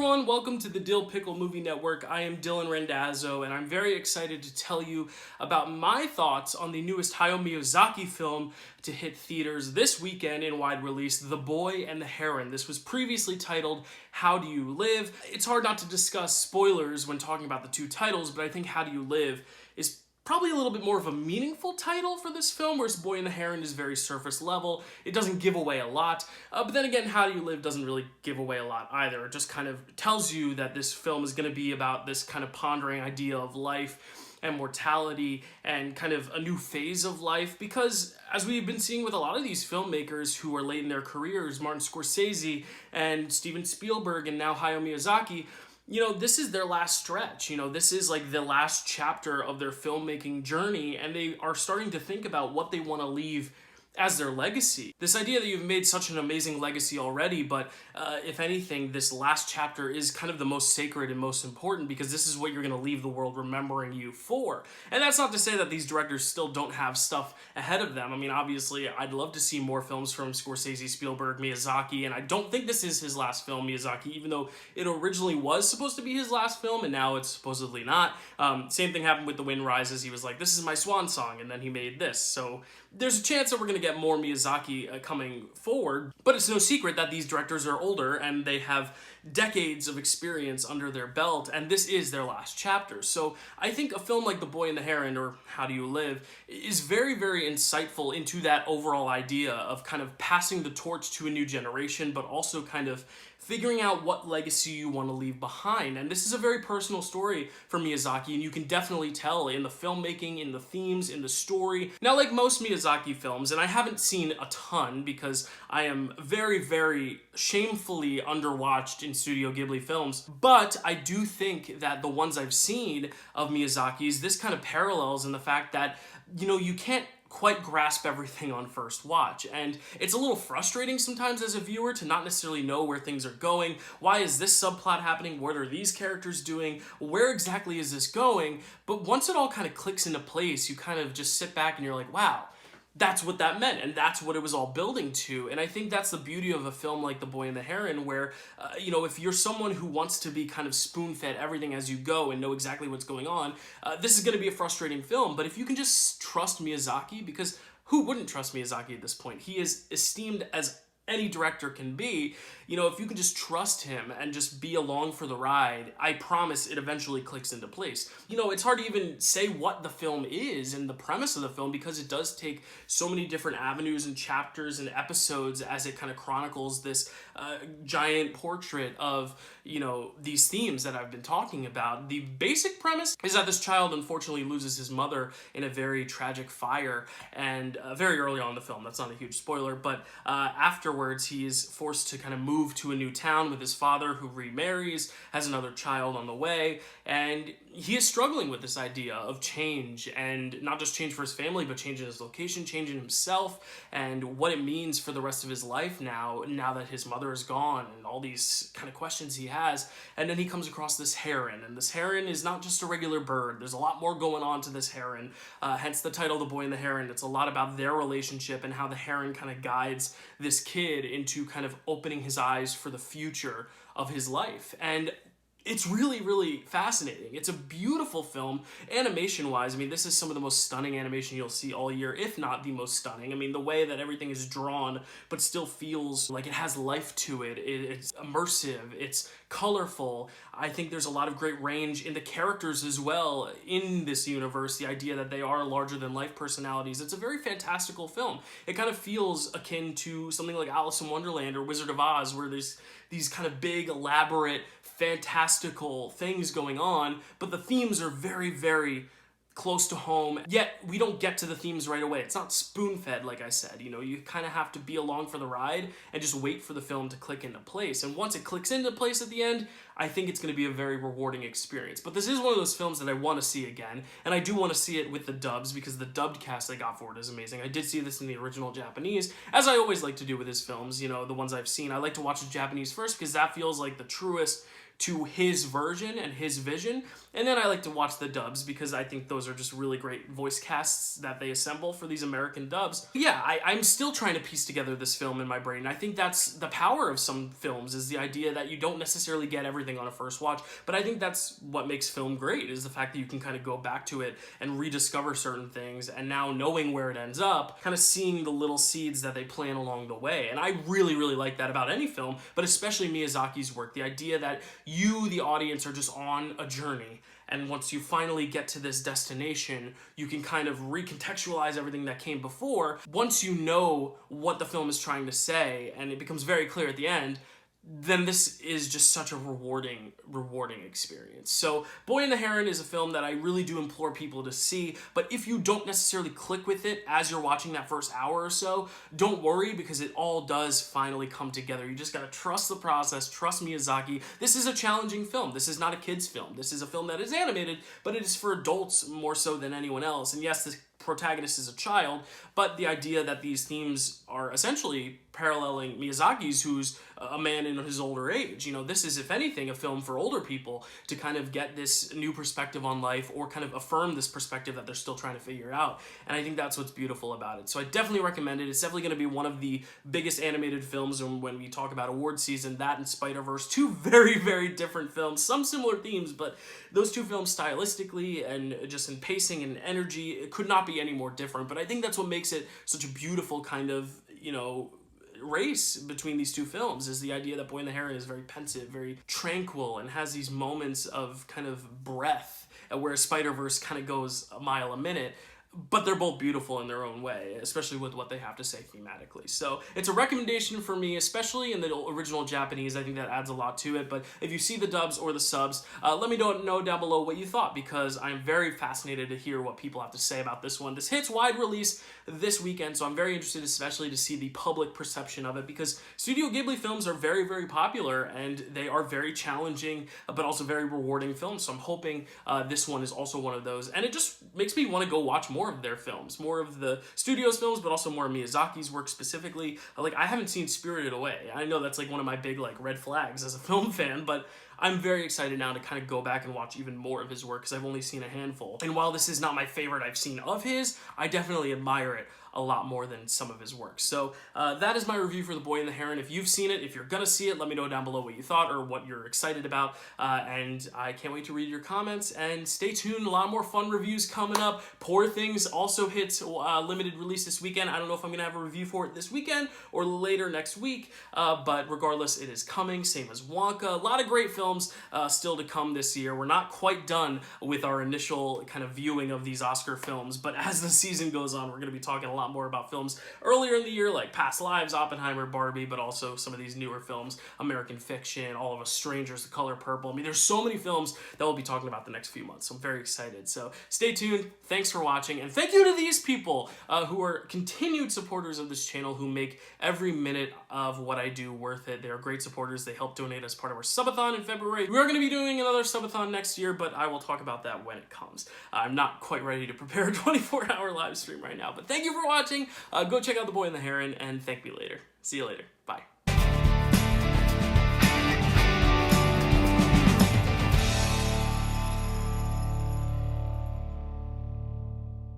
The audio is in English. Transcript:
everyone, welcome to the Dyl Pickle Movie Network. I am Dylan Rendazzo, and I'm very excited to tell you about my thoughts on the newest Hayao Miyazaki film to hit theaters this weekend in wide release, The Boy and the Heron. This was previously titled How Do You Live? It's hard not to discuss spoilers when talking about the two titles, but I think How Do You Live is probably a little bit more of a meaningful title for this film, whereas Boy and the Heron is very surface level. It doesn't give away a lot, but then again, How Do You Live doesn't really give away a lot either. It just kind of tells you that this film is going to be about this kind of pondering idea of life and mortality and kind of a new phase of life, because as we've been seeing with a lot of these filmmakers who are late in their careers, Martin Scorsese and Steven Spielberg and now Hayao Miyazaki, this is their last stretch. This is like the last chapter of their filmmaking journey, and they are starting to think about what they want to leave as their legacy. This idea that you've made such an amazing legacy already, but if anything, this last chapter is kind of the most sacred and most important, because this is what you're going to leave the world remembering you for. And that's not to say that these directors still don't have stuff ahead of them. I mean, obviously, I'd love to see more films from Scorsese, Spielberg, Miyazaki, and I don't think this is his last film, Miyazaki, even though it originally was supposed to be his last film, and now it's supposedly not. Same thing happened with The Wind Rises. He was like, this is my swan song, and then he made this. So there's a chance that we're going to get more Miyazaki coming forward, but it's no secret that these directors are older and they have decades of experience under their belt, and this is their last chapter. So I think a film like The Boy and the Heron, or How Do You Live, is very, very insightful into that overall idea of kind of passing the torch to a new generation, but also kind of figuring out what legacy you want to leave behind. And this is a very personal story for Miyazaki, and you can definitely tell in the filmmaking, in the themes, in the story. Now, like most Miyazaki films, and I haven't seen a ton because I am very, very shamefully underwatched in Studio Ghibli films, but I do think that the ones I've seen of Miyazaki's, this kind of parallels in the fact that, you can't quite grasp everything on first watch, and it's a little frustrating sometimes as a viewer to not necessarily know where things are going. Why is this subplot happening? What are these characters doing? Where exactly is this going? But once it all kind of clicks into place, you kind of just sit back and you're like, wow, that's what that meant, and that's what it was all building to. And I think that's the beauty of a film like The Boy and the Heron, where, if you're someone who wants to be kind of spoon-fed everything as you go and know exactly what's going on, this is going to be a frustrating film. But if you can just trust Miyazaki, because who wouldn't trust Miyazaki at this point? He is esteemed as any director can be. If you can just trust him and just be along for the ride, I promise it eventually clicks into place. It's hard to even say what the film is and the premise of the film, because it does take so many different avenues and chapters and episodes as it kind of chronicles this giant portrait of, these themes that I've been talking about. The basic premise is that this child unfortunately loses his mother in a very tragic fire, and very early on in the film, that's not a huge spoiler, but afterwards he is forced to kind of move to a new town with his father, who remarries, has another child on the way, and he is struggling with this idea of change, and not just change for his family, but change in his location, change in himself, and what it means for the rest of his life now that his mother is gone, and all these kind of questions he has. And then he comes across this heron, and this heron is not just a regular bird. There's a lot more going on to this heron, hence the title The Boy and the Heron. It's a lot about their relationship and how the heron kind of guides this kid into kind of opening his eyes for the future of his life. And it's really, really fascinating. It's a beautiful film, animation-wise. I mean, this is some of the most stunning animation you'll see all year, if not the most stunning. I mean, the way that everything is drawn, but still feels like it has life to it. It's immersive. It's colorful. I think there's a lot of great range in the characters as well in this universe, the idea that they are larger-than-life personalities. It's a very fantastical film. It kind of feels akin to something like Alice in Wonderland or Wizard of Oz, where there's these kind of big, elaborate, fantastical things going on, but the themes are very, very close to home, yet we don't get to the themes right away. It's not spoon-fed, like I said. You kind of have to be along for the ride and just wait for the film to click into place. And once it clicks into place at the end, I think it's going to be a very rewarding experience. But this is one of those films that I want to see again, and I do want to see it with the dubs, because the dubbed cast they got for it is amazing. I did see this in the original Japanese, as I always like to do with his films, the ones I've seen. I like to watch the Japanese first, because that feels like the truest to his version and his vision. And then I like to watch the dubs because I think those are just really great voice casts that they assemble for these American dubs. But yeah, I'm still trying to piece together this film in my brain. I think that's the power of some films, is the idea that you don't necessarily get everything on a first watch. But I think that's what makes film great, is the fact that you can kind of go back to it and rediscover certain things, and now knowing where it ends up, kind of seeing the little seeds that they plant along the way. And I really, really like that about any film, but especially Miyazaki's work. The idea that you, the audience, are just on a journey. And once you finally get to this destination, you can kind of recontextualize everything that came before. Once you know what the film is trying to say, and it becomes very clear at the end, then this is just such a rewarding experience. So Boy and the Heron is a film that I really do implore people to see, but if you don't necessarily click with it as you're watching that first hour or so, don't worry, because it all does finally come together. You just gotta trust the process, trust Miyazaki. This is a challenging film. This is not a kid's film. This is a film that is animated, but it is for adults more so than anyone else. And yes, the protagonist is a child, but the idea that these themes are essentially paralleling Miyazaki's, who's a man in his older age. You know, this is, if anything, a film for older people to kind of get this new perspective on life, or kind of affirm this perspective that they're still trying to figure out. And I think that's what's beautiful about it. So I definitely recommend it. It's definitely going to be one of the biggest animated films when we talk about award season. That and Spider-Verse, two very, very different films, some similar themes, but those two films stylistically and just in pacing and energy, it could not be any more different. But I think that's what makes it such a beautiful kind of, you know, race between these two films, is the idea that Boy and the Heron is very pensive, very tranquil, and has these moments of kind of breath, where Spider-Verse kind of goes a mile a minute. But they're both beautiful in their own way, especially with what they have to say thematically. So it's a recommendation for me, especially in the original Japanese. I think that adds a lot to it. But if you see the dubs or the subs, let me know down below what you thought, because I'm very fascinated to hear what people have to say about this one. This hits wide release this weekend, so I'm very interested especially to see the public perception of it, because Studio Ghibli films are very, very popular, and they are very challenging, but also very rewarding films. So I'm hoping this one is also one of those. And it just makes me want to go watch more of their films, more of the studio's films, but also more of Miyazaki's work specifically. Like, I haven't seen Spirited Away. I know that's like one of my big like red flags as a film fan, but I'm very excited now to kind of go back and watch even more of his work, because I've only seen a handful. And while this is not my favorite I've seen of his, I definitely admire it a lot more than some of his work. So that is my review for The Boy and the Heron. If you've seen it, if you're gonna see it, let me know down below what you thought or what you're excited about. And I can't wait to read your comments, and stay tuned. A lot more fun reviews coming up. Poor Things also hits limited release this weekend. I don't know if I'm gonna have a review for it this weekend or later next week, but regardless, it is coming, same as Wonka. A lot of great films still to come this year. We're not quite done with our initial kind of viewing of these Oscar films, but as the season goes on, we're gonna be talking a lot more about films earlier in the year, like Past Lives, Oppenheimer, Barbie, but also some of these newer films, American Fiction, All of Us Strangers, The Color Purple. I mean, there's so many films that we'll be talking about the next few months, so I'm very excited. So stay tuned. Thanks for watching, and thank you to these people who are continued supporters of this channel, who make every minute of what I do worth it. They are great supporters. They help donate as part of our subathon in February. We are going to be doing another subathon next year, but I will talk about that when it comes. I'm not quite ready to prepare a 24-hour live stream right now, but thank you for watching. Go check out The Boy and the Heron, and thank me later. See you later. Bye.